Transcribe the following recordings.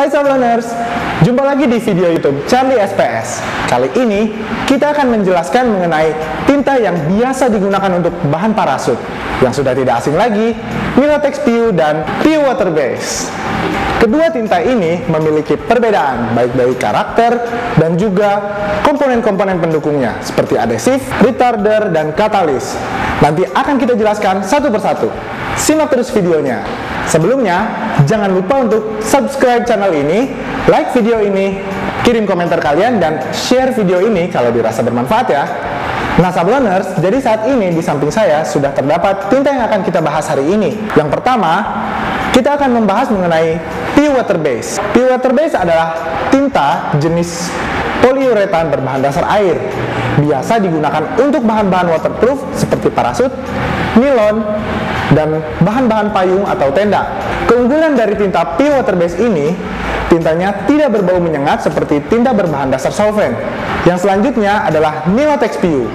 Hai Sabloners, jumpa lagi di video YouTube Charlie SPS. Kali ini kita akan menjelaskan mengenai tinta yang biasa digunakan untuk bahan parasut, yang sudah tidak asing lagi, Milotex PU dan PU Water Base. Kedua tinta ini memiliki perbedaan baik dari karakter dan juga komponen-komponen pendukungnya seperti adesif, retarder, dan katalis. Nanti akan kita jelaskan satu persatu. Simak terus videonya. Sebelumnya, jangan lupa untuk subscribe channel ini, like video ini, kirim komentar kalian, dan share video ini kalau dirasa bermanfaat ya. Nah Sabloners, jadi saat ini di samping saya sudah terdapat tinta yang akan kita bahas hari ini. Yang pertama, kita akan membahas mengenai PU Water Base. PU Water Base adalah tinta jenis poliuretan berbahan dasar air. Biasa digunakan untuk bahan-bahan waterproof seperti parasut, nilon, dan bahan-bahan payung atau tenda. Keunggulan dari tinta PU Water Base ini, tintanya tidak berbau menyengat seperti tinta berbahan dasar solvent. Yang selanjutnya adalah Milotex PU.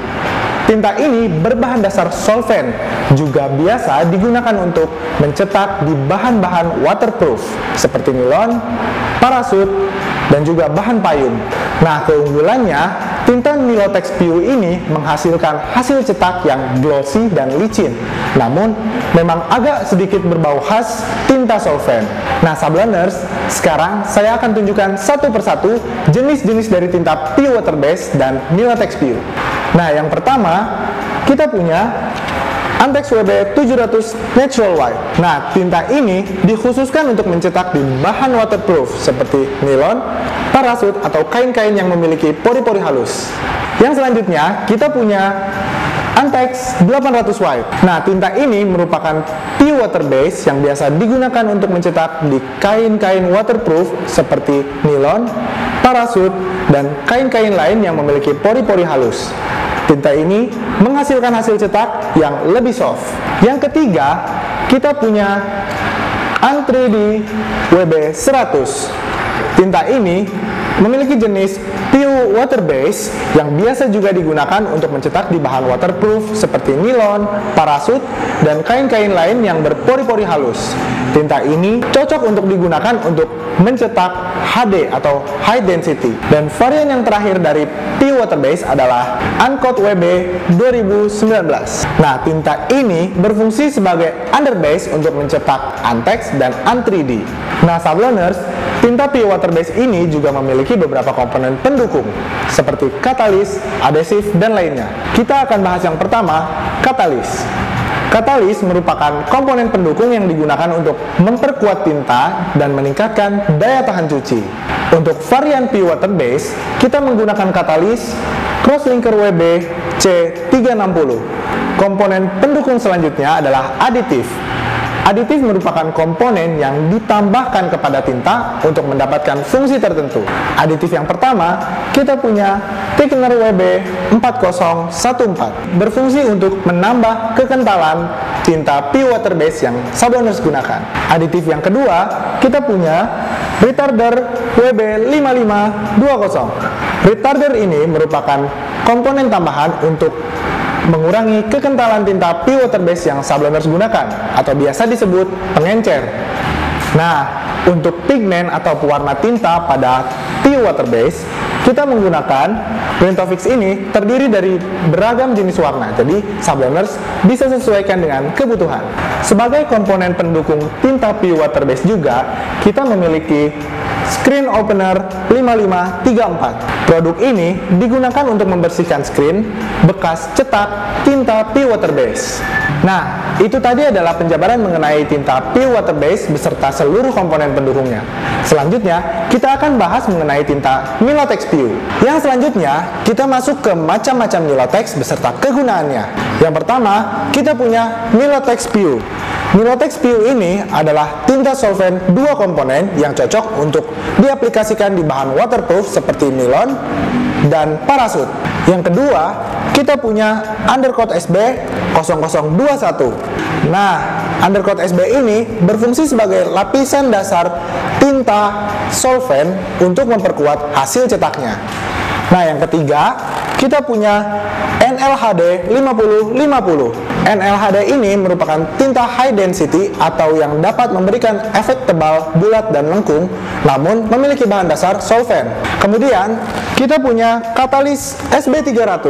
Tinta ini berbahan dasar solvent, juga biasa digunakan untuk mencetak di bahan-bahan waterproof seperti nilon, parasut, dan juga bahan payung. Nah, keunggulannya, tinta Milotex PU ini menghasilkan hasil cetak yang glossy dan licin, namun memang agak sedikit berbau khas tinta solvent. Nah Sabloners, sekarang saya akan tunjukkan satu persatu jenis-jenis dari tinta PU Water Base dan Milotex PU. Nah, yang pertama kita punya Antex WB 700 Natural White. Nah, tinta ini dikhususkan untuk mencetak di bahan waterproof seperti nilon, parasut, atau kain-kain yang memiliki pori-pori halus. Yang selanjutnya, kita punya Antex 800 White. Nah, tinta ini merupakan PU Water Base yang biasa digunakan untuk mencetak di kain-kain waterproof seperti nilon, parasut, dan kain-kain lain yang memiliki pori-pori halus. Tinta ini menghasilkan hasil cetak yang lebih soft. Yang ketiga, kita punya An3D WB 100. Tinta ini memiliki jenis PU Water Base yang biasa juga digunakan untuk mencetak di bahan waterproof seperti nilon, parasut, dan kain-kain lain yang berpori-pori halus. Tinta ini cocok untuk digunakan untuk mencetak HD atau High Density. Dan varian yang terakhir dari PU Water Base adalah Uncoat WB 2019. Nah, tinta ini berfungsi sebagai underbase untuk mencetak Antex dan An3D. Nah, Sabloners, tinta PU Water Base ini juga memiliki beberapa komponen pendukung seperti katalis, adesif, dan lainnya. Kita akan bahas yang pertama, katalis. Katalis merupakan komponen pendukung yang digunakan untuk memperkuat tinta dan meningkatkan daya tahan cuci. Untuk varian PU Water Base, kita menggunakan katalis Crosslinker WB C360. Komponen pendukung selanjutnya adalah aditif. Aditif merupakan komponen yang ditambahkan kepada tinta untuk mendapatkan fungsi tertentu. Aditif yang pertama, kita punya Thickener WB 4014, berfungsi untuk menambah kekentalan tinta PU Water Base yang Sabloners gunakan. Aditif yang kedua, kita punya Retarder WB 5520. Retarder ini merupakan komponen tambahan untuk mengurangi kekentalan tinta PU Water Base yang Sabloners gunakan, atau biasa disebut pengencer. Nah, untuk pigmen atau pewarna tinta pada PU Water Base, kita menggunakan Rentofix ini terdiri dari beragam jenis warna, jadi Sabloners bisa sesuaikan dengan kebutuhan. Sebagai komponen pendukung tinta PU Water Base juga, kita memiliki Screen Opener 5534. Produk ini digunakan untuk membersihkan screen bekas cetak tinta PU Water Base. Nah, itu tadi adalah penjabaran mengenai tinta PU Water Base beserta seluruh komponen pendukungnya. Selanjutnya, kita akan bahas mengenai tinta Milotex PU. Yang selanjutnya, kita masuk ke macam-macam Milotex beserta kegunaannya. Yang pertama, kita punya Milotex PU. Milotex PU ini adalah tinta solvent dua komponen yang cocok untuk diaplikasikan di bahan waterproof seperti nilon dan parasut. Yang kedua, kita punya Undercoat SB 0021. Nah, Undercoat SB ini berfungsi sebagai lapisan dasar tinta solvent untuk memperkuat hasil cetaknya. Nah, yang ketiga, kita punya NLHD 5050. NLHD ini merupakan tinta high density atau yang dapat memberikan efek tebal, bulat, dan lengkung, namun memiliki bahan dasar solvent. Kemudian, kita punya katalis SB300.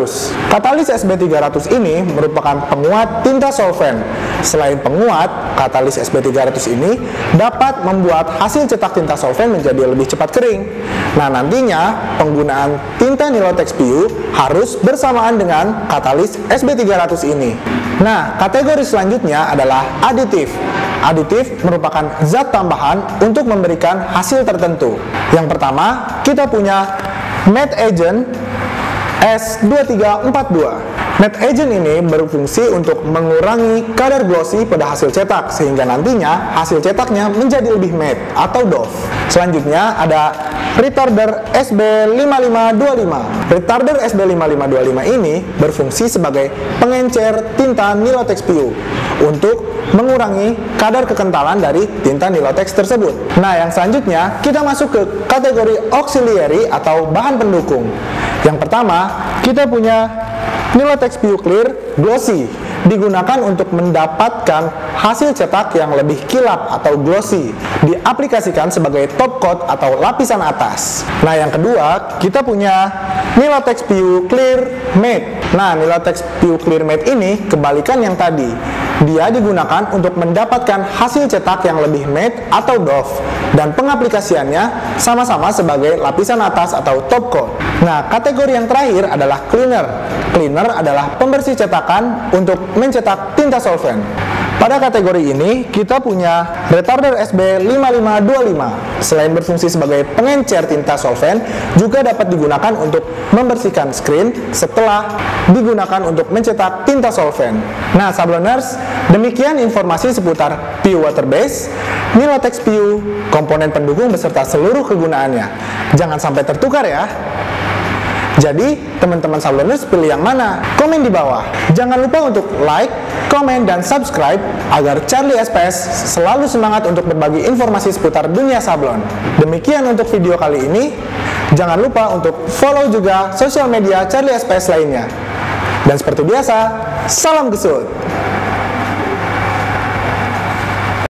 Katalis SB300 ini merupakan penguat tinta solvent. Selain penguat, katalis SB300 ini dapat membuat hasil cetak tinta solvent menjadi lebih cepat kering. Nah, nantinya penggunaan tinta Nilotex PU harus bersamaan dengan katalis SB300 ini. Nah, kategori selanjutnya adalah aditif. Aditif merupakan zat tambahan untuk memberikan hasil tertentu. Yang pertama, kita punya matte agent S2342. Matte agent ini berfungsi untuk mengurangi kadar glossy pada hasil cetak, sehingga nantinya hasil cetaknya menjadi lebih matte atau doff. Selanjutnya ada retarder SB5525. Retarder SB5525 ini berfungsi sebagai pengencer tinta Nilotex PU untuk mengurangi kadar kekentalan dari tinta Nilotex tersebut. Nah, yang selanjutnya kita masuk ke kategori auxiliary atau bahan pendukung. Yang pertama, kita punya Nilotex PU Clear Glossy, digunakan untuk mendapatkan hasil cetak yang lebih kilap atau glossy, diaplikasikan sebagai top coat atau lapisan atas. Nah, yang kedua, kita punya Nilotex PU Clear Matte. Nah, Nilotex PU Clear Matte ini kebalikan yang tadi. Dia digunakan untuk mendapatkan hasil cetak yang lebih matte atau doff, dan pengaplikasiannya sama-sama sebagai lapisan atas atau top coat. Nah, kategori yang terakhir adalah cleaner. Cleaner adalah pembersih cetakan untuk mencetak tinta solvent. Pada kategori ini, kita punya retarder SB5525. Selain berfungsi sebagai pengencer tinta solvent, juga dapat digunakan untuk membersihkan screen setelah digunakan untuk mencetak tinta solvent. Nah, sabloners, demikian informasi seputar PU Water Base, Nilotex PU, komponen pendukung beserta seluruh kegunaannya. Jangan sampai tertukar ya. Jadi, teman-teman sabloners pilih yang mana? Komen di bawah. Jangan lupa untuk like, komen, dan subscribe agar Charlie SPS selalu semangat untuk berbagi informasi seputar dunia sablon. Demikian untuk video kali ini. Jangan lupa untuk follow juga sosial media Charlie SPS lainnya. Dan seperti biasa, salam gesut!